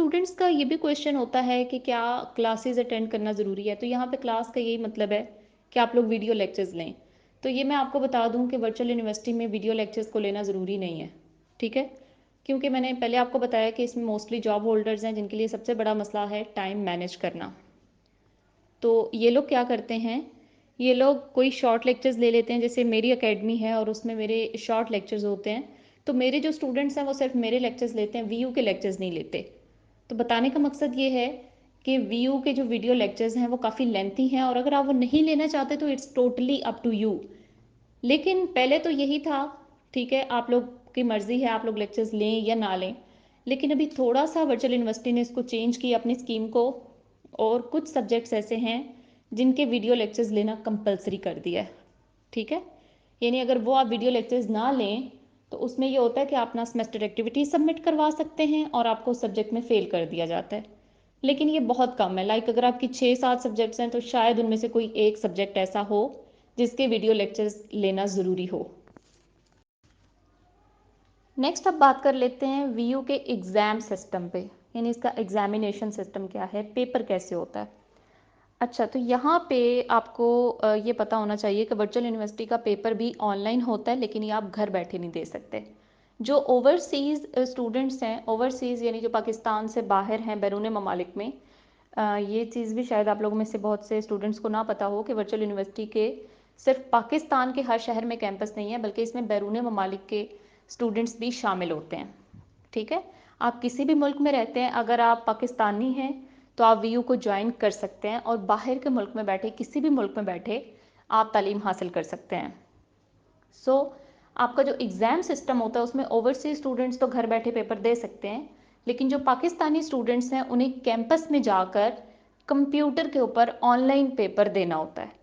Students का ये भी क्वेश्चन होता है कि क्या क्लासेस अटेंड करना ज़रूरी है। तो यहाँ पे क्लास का यही मतलब है कि आप लोग वीडियो लेक्चर्स लें। तो ये मैं आपको बता दूं कि वर्चुअल यूनिवर्सिटी में वीडियो लेक्चर्स को लेना ज़रूरी नहीं है। ठीक है, क्योंकि मैंने पहले आपको बताया कि इसमें मोस्टली जॉब होल्डर्स हैं जिनके लिए सबसे बड़ा मसला है टाइम मैनेज करना। तो ये लोग क्या करते हैं, ये लोग कोई शॉर्ट लेक्चर्स ले लेते हैं। जैसे मेरी एकेडमी है और उसमें मेरे शॉर्ट लेक्चर्स होते हैं। तो मेरे जो स्टूडेंट्स हैं वो सिर्फ मेरे लेक्चर्स लेते हैं, वीयू के लेक्चर्स नहीं लेते। तो बताने का मकसद ये है कि वीयू के जो वीडियो लेक्चर्स हैं वो काफ़ी लेंथी हैं, और अगर आप वो नहीं लेना चाहते तो it's totally up to you. लेकिन पहले तो यही था, ठीक है, आप लोग की मर्ज़ी है आप लोग लेक्चर्स लें या ना लें। लेकिन अभी थोड़ा सा वर्चुअल यूनिवर्सिटी ने इसको चेंज किया अपनी स्कीम को, और कुछ सब्जेक्ट्स ऐसे हैं जिनके वीडियो लेक्चर्स लेना कंपलसरी कर दिया है। ठीक है, यानी अगर वो आप वीडियो लेक्चर्स ना लें तो उसमें ये होता है कि आप अपना सेमेस्टर एक्टिविटी सबमिट करवा सकते हैं और आपको सब्जेक्ट में फ़ेल कर दिया जाता है। लेकिन ये बहुत कम है। लाइक अगर आपकी 6-7 सब्जेक्ट्स हैं तो शायद उनमें से कोई एक सब्जेक्ट ऐसा हो जिसके वीडियो लेक्चर्स लेना ज़रूरी हो। नेक्स्ट अब बात कर लेते हैं वीयू के एग्ज़ाम सिस्टम पे, यानी इसका एग्जामिनेशन सिस्टम क्या है, पेपर कैसे होता है। अच्छा, तो यहाँ पे आपको ये पता होना चाहिए कि वर्चुअल यूनिवर्सिटी का पेपर भी ऑनलाइन होता है, लेकिन ये आप घर बैठे नहीं दे सकते। जो ओवरसीज़ स्टूडेंट्स हैं, ओवरसीज़ यानी जो पाकिस्तान से बाहर हैं बैरून ममालिक में, ये चीज़ भी शायद आप लोगों में से बहुत से स्टूडेंट्स को ना पता हो कि वर्चुअल यूनिवर्सिटी के सिर्फ पाकिस्तान के हर शहर में कैंपस नहीं है, बल्कि इसमें बैरून ममालिक के स्टूडेंट्स भी शामिल होते हैं। ठीक है, आप किसी भी मुल्क में रहते हैं, अगर आप पाकिस्तानी हैं तो आप वीयू को ज्वाइन कर सकते हैं, और बाहर के मुल्क में बैठे, किसी भी मुल्क में बैठे आप तालीम हासिल कर सकते हैं। सो आपका जो एग्ज़ाम सिस्टम होता है उसमें ओवरसीज स्टूडेंट्स तो घर बैठे पेपर दे सकते हैं, लेकिन जो पाकिस्तानी स्टूडेंट्स हैं उन्हें कैंपस में जाकर कंप्यूटर के ऊपर ऑनलाइन पेपर देना होता है।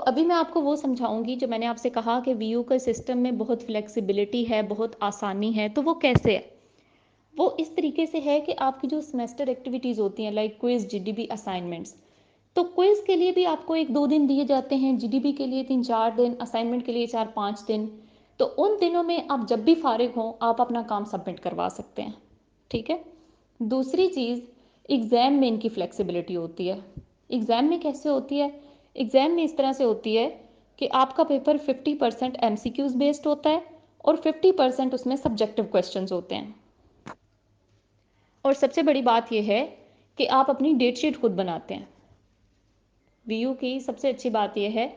अभी मैं आपको वो समझाऊंगी जो मैंने आपसे कहा कि वीयू के सिस्टम में बहुत फ्लेक्सिबिलिटी है, बहुत आसानी है। तो वो कैसे है? वो इस तरीके से है कि आपकी जो सेमेस्टर एक्टिविटीज़ होती हैं, लाइक क्विज, जीडीबी, असाइनमेंट्स। तो क्विज के लिए भी आपको 1-2 दिन दिए जाते हैं, जीडीबी के लिए 3-4 दिन, असाइनमेंट के लिए 4-5 दिन। तो उन दिनों में आप जब भी फारिग हों आप अपना काम सबमिट करवा सकते हैं। ठीक है, दूसरी चीज़, एग्ज़ाम में इनकी फ्लेक्सिबिलिटी होती है। एग्ज़ाम में कैसे होती है? एग्ज़ाम में इस तरह से होती है कि आपका पेपर 50% एमसीक्यूज़ बेस्ड होता है और 50% उसमें सब्जेक्टिव क्वेश्चंस होते हैं। और सबसे बड़ी बात यह है कि आप अपनी डेट शीट खुद बनाते हैं। वीयू की सबसे अच्छी बात यह है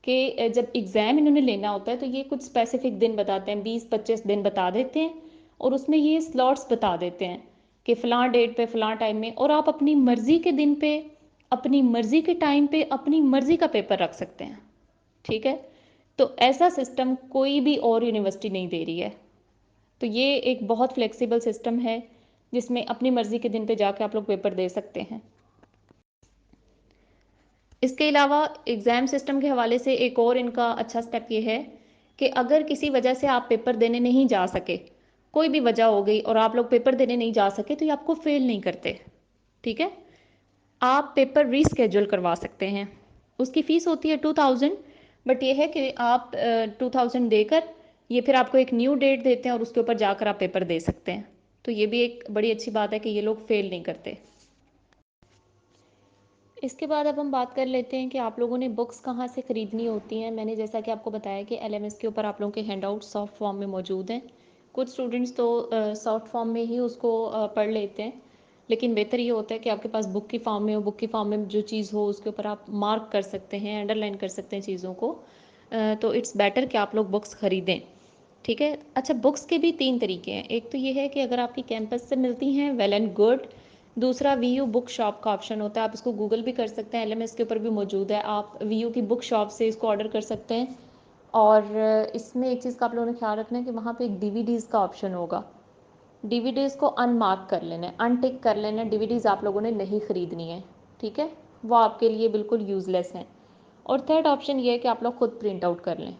कि जब एग्ज़ाम इन्होंने लेना होता है तो ये कुछ स्पेसिफिक दिन बताते हैं, 20-25 दिन बता देते हैं, और उसमें ये स्लॉट्स बता देते हैं कि फ़लाँ डेट पे फ़लाँ टाइम में, और आप अपनी मर्ज़ी के दिन पे, अपनी मर्ज़ी के टाइम पे, अपनी मर्ज़ी का पेपर रख सकते हैं। ठीक है, तो ऐसा सिस्टम कोई भी और यूनिवर्सिटी नहीं दे रही है। तो ये एक बहुत फ्लेक्सिबल सिस्टम है जिसमें अपनी मर्ज़ी के दिन पे जाके आप लोग पेपर दे सकते हैं। इसके अलावा एग्ज़ाम सिस्टम के हवाले से एक और इनका अच्छा स्टेप ये है कि अगर किसी वजह से आप पेपर देने नहीं जा सके, कोई भी वजह हो गई और आप लोग पेपर देने नहीं जा सके, तो ये आपको फेल नहीं करते। ठीक है, आप पेपर रीस्केड्यूल करवा सकते हैं। उसकी फ़ीस होती है 2000, बट ये है कि आप 2000 देकर ये फिर आपको एक न्यू डेट देते हैं और उसके ऊपर जाकर आप पेपर दे सकते हैं। तो ये भी एक बड़ी अच्छी बात है कि ये लोग फेल नहीं करते। इसके बाद अब हम बात कर लेते हैं कि आप लोगों ने बुक्स कहाँ से ख़रीदनी होती हैं। मैंने जैसा कि आपको बताया कि एलएमएस के ऊपर आप लोगों के हैंडआउट सॉफ्ट फॉर्म में मौजूद हैं। कुछ स्टूडेंट्स तो सॉफ्ट फॉर्म में ही उसको पढ़ लेते हैं, लेकिन बेहतर ये होता है कि आपके पास बुक की फॉर्म में हो, बुक की फॉर्म में जो चीज़ हो उसके ऊपर आप मार्क कर सकते हैं, अंडरलाइन कर सकते हैं चीज़ों को। तो इट्स बेटर कि आप लोग बुक्स ख़रीदें। ठीक है, अच्छा, बुक्स के भी 3 तरीके हैं। एक तो ये है कि अगर आपकी कैंपस से मिलती हैं, वेल एंड गुड। दूसरा, वीयू बुक शॉप का ऑप्शन होता है, आप इसको गूगल भी कर सकते हैं, एलएमएस के ऊपर भी मौजूद है, आप वीयू की बुक शॉप से इसको ऑर्डर कर सकते हैं। और इसमें एक चीज़ का आप लोगों ने ख्याल रखना है कि वहाँ पे एक डीवीडीज़ का ऑप्शन होगा। डीवीडीज़ को अनमार्क कर लेना है, अनटिक कर लेना है, डीवीडीज़ आप लोगों ने नहीं ख़रीदनी है। ठीक है, वो आपके लिए बिल्कुल यूज़लेस हैं। और थर्ड ऑप्शन ये है कि आप लोग खुद प्रिंट आउट कर लें।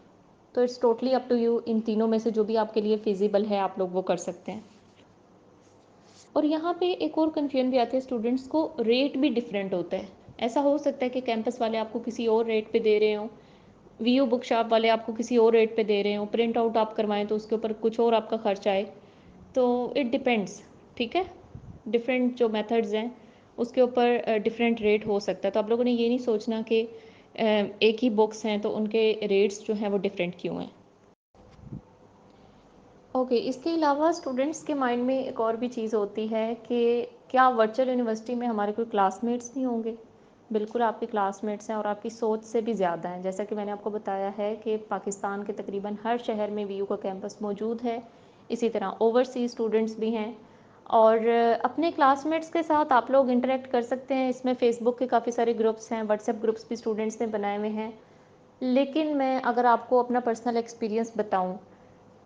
तो it's totally up to you, इन तीनों में से जो भी आपके लिए फिजिबल है आप लोग वो कर सकते हैं। और यहाँ पे एक और कन्फ्यूजन भी आती है स्टूडेंट्स को, रेट भी डिफरेंट होता है। ऐसा हो सकता है कि कैंपस वाले आपको किसी और रेट पे दे रहे हों, वीयू बुक शॉप वाले आपको किसी और रेट पे दे रहे हों, प्रिंट आउट आप करवाएं तो उसके ऊपर कुछ और आपका खर्च आए। तो इट डिपेंड्स, ठीक है। डिफरेंट जो मेथड्स हैं उसके ऊपर डिफरेंट रेट हो सकता है, तो आप लोगों ने ये नहीं सोचना कि एक ही बुक्स हैं तो उनके रेट्स जो हैं वो डिफरेंट क्यों हैं। ओके, इसके अलावा स्टूडेंट्स के माइंड में एक और भी चीज़ होती है कि क्या वर्चुअल यूनिवर्सिटी में हमारे कोई क्लासमेट्स नहीं होंगे। बिल्कुल आपके क्लासमेट्स हैं और आपकी सोच से भी ज़्यादा हैं। जैसा कि मैंने आपको बताया है कि पाकिस्तान के तकरीबन हर शहर में वीयू का कैंपस मौजूद है। इसी तरह ओवरसीज़ स्टूडेंट्स भी हैं और अपने क्लासमेट्स के साथ आप लोग इंटरेक्ट कर सकते हैं। इसमें फ़ेसबुक के काफ़ी सारे ग्रुप्स हैं, व्हाट्सएप ग्रुप्स भी स्टूडेंट्स ने बनाए हुए हैं। लेकिन मैं अगर आपको अपना पर्सनल एक्सपीरियंस बताऊं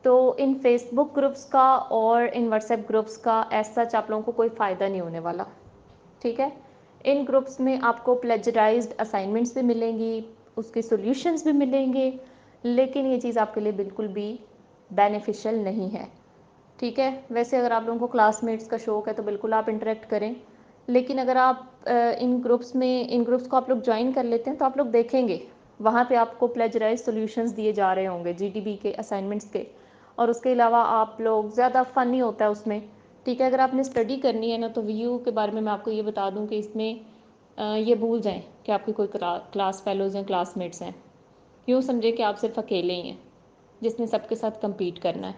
तो इन फेसबुक ग्रुप्स का और इन व्हाट्सएप ग्रुप्स का एज सच आप लोगों को कोई फ़ायदा नहीं होने वाला, ठीक है। इन ग्रुप्स में आपको प्लेजराइज्ड असाइनमेंट्स भी मिलेंगी, उसके सॉल्यूशंस भी मिलेंगे, लेकिन ये चीज़ आपके लिए बिल्कुल भी बेनिफिशियल नहीं है, ठीक है। वैसे अगर आप लोगों को क्लासमेट्स का शौक है तो बिल्कुल आप इंटरेक्ट करें, लेकिन अगर आप इन ग्रुप्स को आप लोग ज्वाइन कर लेते हैं तो आप लोग देखेंगे वहाँ पे आपको प्लेजराइज सॉल्यूशंस दिए जा रहे होंगे जीडीबी के असाइनमेंट्स के, और उसके अलावा आप लोग ज़्यादा फन नहीं होता है उसमें, ठीक है। अगर आपने स्टडी करनी है ना तो वीयू के बारे में मैं आपको ये बता दूं कि इसमें ये भूल जाएं कि आपके कोई क्लास फेलोज़ हैं, क्लासमेट्स हैं। यूँ समझे कि आप सिर्फ अकेले ही हैं जिसने सबके साथ कम्पीट करना है।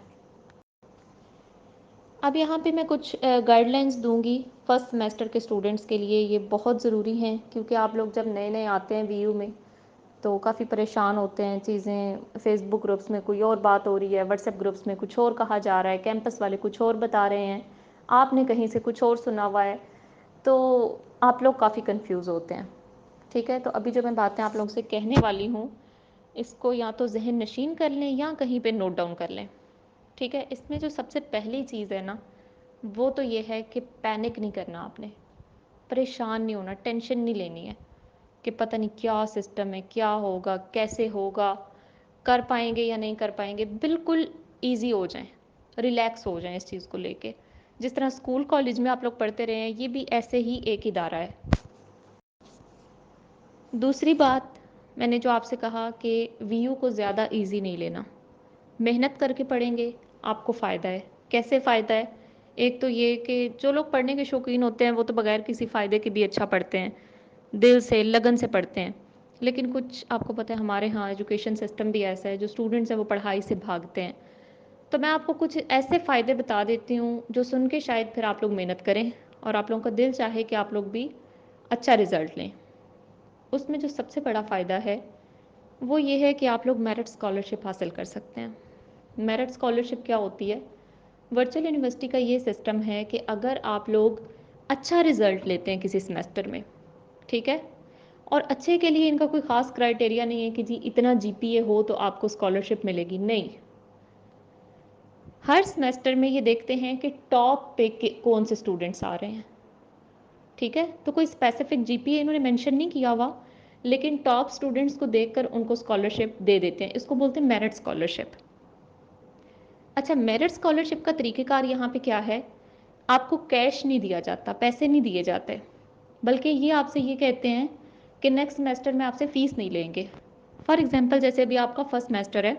अब यहाँ पे मैं कुछ गाइडलाइंस दूंगी फर्स्ट सेमेस्टर के स्टूडेंट्स के लिए। ये बहुत ज़रूरी हैं क्योंकि आप लोग जब नए नए आते हैं वीयू में तो काफ़ी परेशान होते हैं। चीज़ें फेसबुक ग्रुप्स में कोई और बात हो रही है, व्हाट्सएप ग्रुप्स में कुछ और कहा जा रहा है, कैंपस वाले कुछ और बता रहे हैं, आपने कहीं से कुछ और सुना हुआ है, तो आप लोग काफ़ी कंफ्यूज होते हैं, ठीक है। तो अभी जो मैं बातें आप लोगों से कहने वाली हूँ इसको या तो जहन नशीन कर लें या कहीं पे नोट डाउन कर लें, ठीक है। इसमें जो सबसे पहली चीज़ है ना वो तो ये है कि पैनिक नहीं करना, आपने परेशान नहीं होना, टेंशन नहीं लेनी है कि पता नहीं क्या सिस्टम है, क्या होगा, कैसे होगा, कर पाएंगे या नहीं कर पाएंगे। बिल्कुल ईजी हो जाएं, रिलैक्स हो जाएं इस चीज़ को लेके। जिस तरह स्कूल कॉलेज में आप लोग पढ़ते रहे हैं ये भी ऐसे ही एक इदारा है। दूसरी बात, मैंने जो आपसे कहा कि वीयू को ज़्यादा इजी नहीं लेना, मेहनत करके पढ़ेंगे आपको फ़ायदा है। कैसे फ़ायदा है? एक तो ये कि जो लोग पढ़ने के शौकीन होते हैं वो तो बगैर किसी फ़ायदे के भी अच्छा पढ़ते हैं, दिल से लगन से पढ़ते हैं। लेकिन कुछ आपको पता है हमारे यहाँ एजुकेशन सिस्टम भी ऐसा है, जो स्टूडेंट्स हैं वो पढ़ाई से भागते हैं। तो मैं आपको कुछ ऐसे फ़ायदे बता देती हूँ जो सुन के शायद फिर आप लोग मेहनत करें और आप लोगों का दिल चाहे कि आप लोग भी अच्छा रिजल्ट लें। उसमें जो सबसे बड़ा फ़ायदा है वो ये है कि आप लोग मेरिट स्कॉलरशिप हासिल कर सकते हैं। मेरिट स्कॉलरशिप क्या होती है? वर्चुअल यूनिवर्सिटी का ये सिस्टम है कि अगर आप लोग अच्छा रिजल्ट लेते हैं किसी सेमेस्टर में, ठीक है, और अच्छे के लिए इनका कोई ख़ास क्राइटेरिया नहीं है कि जी इतना जीपीए हो तो आपको स्कॉलरशिप मिलेगी, नहीं। हर सेमेस्टर में ये देखते हैं कि टॉप पे के कौन से स्टूडेंट्स आ रहे हैं, ठीक है। तो कोई स्पेसिफिक जीपीए इन्होंने मेंशन नहीं किया हुआ, लेकिन टॉप स्टूडेंट्स को देखकर उनको स्कॉलरशिप दे देते हैं। इसको बोलते हैं मेरिट स्कॉलरशिप। अच्छा, मेरिट स्कॉलरशिप का तरीक़ेकार यहाँ पे क्या है? आपको कैश नहीं दिया जाता, पैसे नहीं दिए जाते, बल्कि ये आपसे ये कहते हैं कि नेक्स्ट सेमेस्टर में आपसे फ़ीस नहीं लेंगे। फॉर एग्जांपल जैसे अभी आपका फर्स्ट सेमेस्टर है,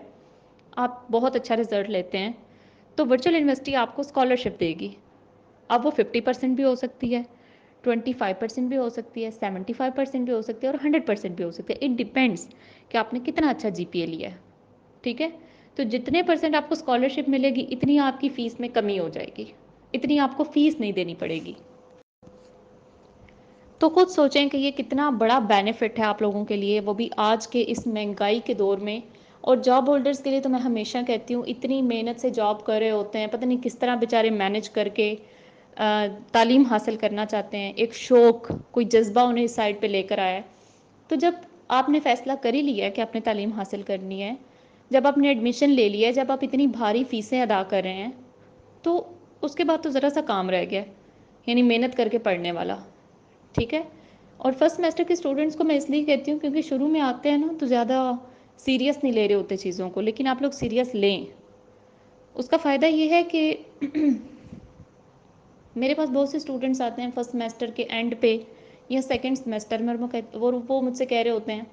आप बहुत अच्छा रिजल्ट लेते हैं तो वर्चुअल यूनिवर्सिटी आपको स्कॉलरशिप देगी। अब वो 50% भी हो सकती है, 25% भी हो सकती है, 75% भी हो सकती है और 100% भी हो सकती है। इट डिपेंड्स कि आपने कितना अच्छा जीपीए लिया है, ठीक है। तो जितने परसेंट आपको स्कॉलरशिप मिलेगी इतनी आपकी फ़ीस में कमी हो जाएगी, इतनी आपको फ़ीस नहीं देनी पड़ेगी। तो खुद सोचें कि ये कितना बड़ा बेनिफिट है आप लोगों के लिए, वो भी आज के इस महंगाई के दौर में। और जॉब होल्डर्स के लिए तो मैं हमेशा कहती हूँ, इतनी मेहनत से जॉब कर रहे होते हैं, पता नहीं किस तरह बेचारे मैनेज करके तालीम हासिल करना चाहते हैं। एक शौक़, कोई जज्बा उन्हें इस साइड पे लेकर आया है। तो जब आपने फ़ैसला कर ही लिया है कि आपने तालीम हासिल करनी है, जब आपने एडमिशन ले लिया है, जब आप इतनी भारी फ़ीसें अदा कर रहे हैं, तो उसके बाद तो ज़रा सा काम रह गया, यानी मेहनत करके पढ़ने वाला, ठीक है। और फर्स्ट सेमेस्टर के स्टूडेंट्स को मैं इसलिए कहती हूँ क्योंकि शुरू में आते हैं ना तो ज़्यादा सीरियस नहीं ले रहे होते चीज़ों को, लेकिन आप लोग सीरियस लें। उसका फ़ायदा ये है कि मेरे पास बहुत से स्टूडेंट्स आते हैं फर्स्ट सेमेस्टर के एंड पे या सेकंड सेमेस्टर में, और वो मुझसे कह रहे होते हैं,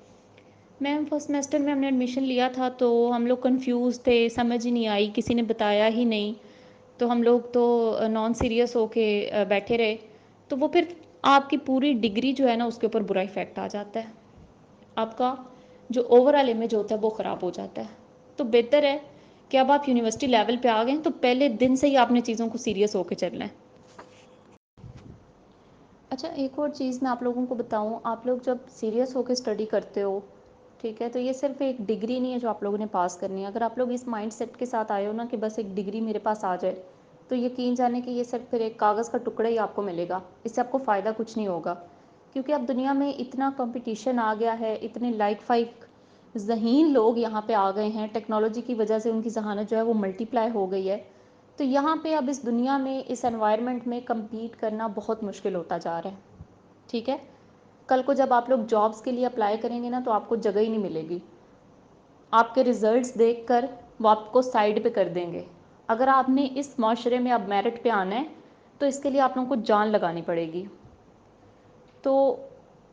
मैम फर्स्ट सेमेस्टर में हमने एडमिशन लिया था तो हम लोग कंफ्यूज थे, समझ ही नहीं आई, किसी ने बताया ही नहीं, तो हम लोग तो नॉन सीरियस होके बैठे रहे, तो वो फिर आपकी पूरी डिग्री जो है ना उसके ऊपर बुरा इफ़ेक्ट आ जाता है। आपका जो ओवरऑल इमेज होता है वो ख़राब हो जाता है। तो बेहतर है कि अब आप यूनिवर्सिटी लेवल पे आ गए हैं तो पहले दिन से ही आपने चीज़ों को सीरियस होके चलना है। अच्छा, एक और चीज़ मैं आप लोगों को बताऊँ, आप लोग जब सीरियस होके स्टडी करते हो, ठीक है, तो ये सिर्फ़ एक डिग्री नहीं है जो आप लोगों ने पास करनी है। अगर आप लोग इस माइंडसेट के साथ आए हो ना कि बस एक डिग्री मेरे पास आ जाए, तो यकीन जाने कि ये सिर्फ़ फिर एक कागज़ का टुकड़ा ही आपको मिलेगा, इससे आपको फ़ायदा कुछ नहीं होगा। क्योंकि अब दुनिया में इतना कॉम्पिटिशन आ गया है, इतने लाइक फ़ाइक ज़हीन लोग यहाँ पे आ गए हैं, टेक्नोलॉजी की वजह से उनकी ज़हानत जो है वो मल्टीप्लाई हो गई है। तो यहाँ पे अब इस दुनिया में, इस एनवायरनमेंट में कम्पीट करना बहुत मुश्किल होता जा रहा है, ठीक है? कल को जब आप लोग जॉब्स के लिए अप्लाई करेंगे ना तो आपको जगह ही नहीं मिलेगी। आपके रिजल्ट्स देखकर वो आपको साइड पे कर देंगे। अगर आपने इस माशरे में अब मेरिट पे आना है तो इसके लिए आप लोगों को जान लगानी पड़ेगी। तो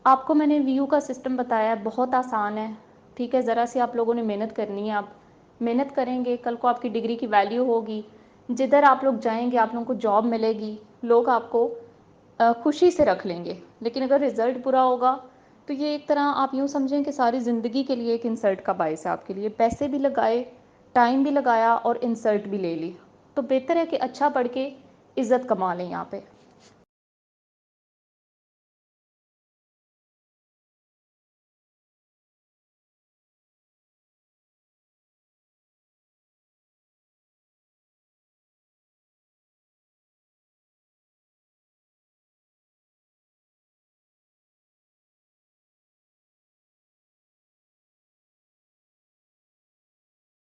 आपको मैंने वीयू का सिस्टम बताया है, बहुत आसान है, ठीक है? ज़रा सी आप लोगों ने मेहनत करनी है। आप मेहनत करेंगे, कल को आपकी डिग्री की वैल्यू होगी। जिधर आप लोग जाएंगे आप लोगों को जॉब मिलेगी, लोग आपको खुशी से रख लेंगे। लेकिन अगर रिज़ल्ट बुरा होगा तो ये एक तरह आप यूँ समझें कि सारी ज़िंदगी के लिए एक इंसल्ट का बायस है आपके लिए। पैसे भी लगाए, टाइम भी लगाया और इंसल्ट भी ले ली। तो बेहतर है कि अच्छा पढ़ के इज़्ज़त कमा लें यहाँ पे।